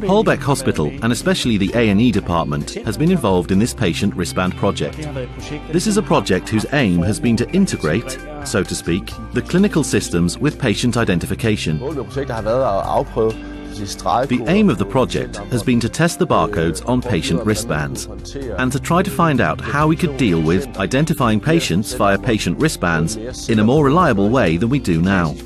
Holbaek Hospital, and especially the A&E department, has been involved in this patient wristband project. This is a project whose aim has been to integrate, so to speak, the clinical systems with patient identification. The aim of the project has been to test the barcodes on patient wristbands and to try to find out how we could deal with identifying patients via patient wristbands in a more reliable way than we do now.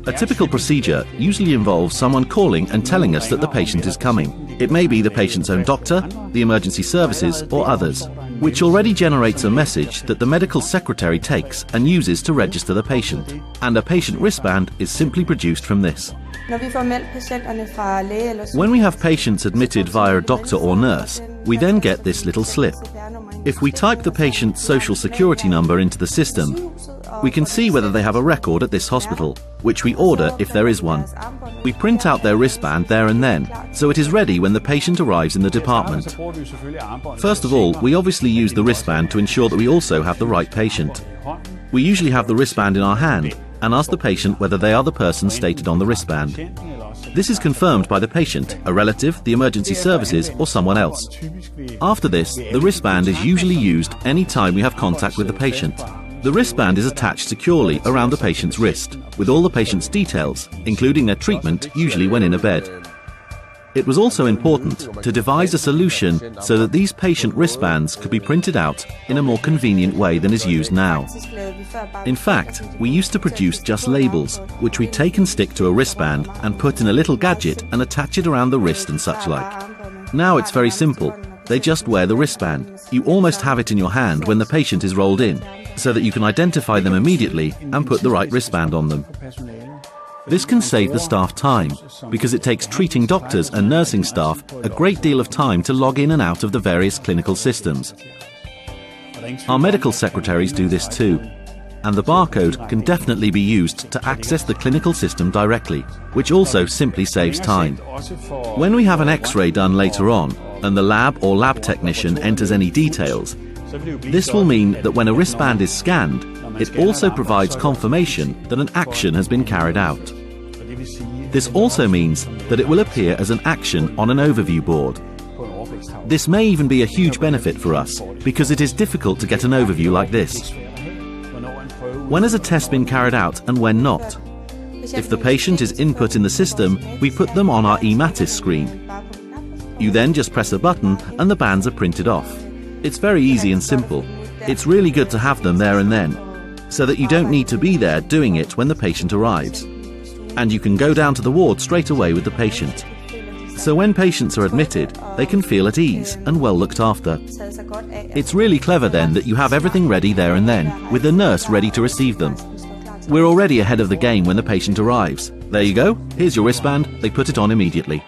A typical procedure usually involves someone calling and telling us that the patient is coming. It may be the patient's own doctor, the emergency services, or others, which already generates a message that the medical secretary takes and uses to register the patient, and a patient wristband is simply produced from this. When we have patients admitted via a doctor or nurse, we then get this little slip. If we type the patient's social security number into the system, we can see whether they have a record at this hospital, which we order if there is one. We print out their wristband there and then, so it is ready when the patient arrives in the department. First of all, we obviously use the wristband to ensure that we also have the right patient. We usually have the wristband in our hand and ask the patient whether they are the person stated on the wristband. This is confirmed by the patient, a relative, the emergency services, or someone else. After this, the wristband is usually used any time we have contact with the patient. The wristband is attached securely around the patient's wrist, with all the patient's details, including their treatment, usually when in a bed. It was also important to devise a solution so that these patient wristbands could be printed out in a more convenient way than is used now. In fact, we used to produce just labels, which we take and stick to a wristband and put in a little gadget and attach it around the wrist and such like. Now it's very simple. They just wear the wristband. You almost have it in your hand when the patient is rolled in, so that you can identify them immediately and put the right wristband on them. This can save the staff time, because it takes treating doctors and nursing staff a great deal of time to log in and out of the various clinical systems. Our medical secretaries do this too, and the barcode can definitely be used to access the clinical system directly, which also simply saves time. When we have an X-ray done later on, and the lab or lab technician enters any details, this will mean that when a wristband is scanned, it also provides confirmation that an action has been carried out. This also means that it will appear as an action on an overview board. This may even be a huge benefit for us, because it is difficult to get an overview like this. When has a test been carried out and when not? If the patient is input in the system, we put them on our EMEA screen. You then just press a button and the bands are printed off. It's very easy and simple. It's really good to have them there and then, so that you don't need to be there doing it when the patient arrives. And you can go down to the ward straight away with the patient. So when patients are admitted, they can feel at ease and well looked after. It's really clever then that you have everything ready there and then, with the nurse ready to receive them. We're already ahead of the game when the patient arrives. There you go, here's your wristband, they put it on immediately.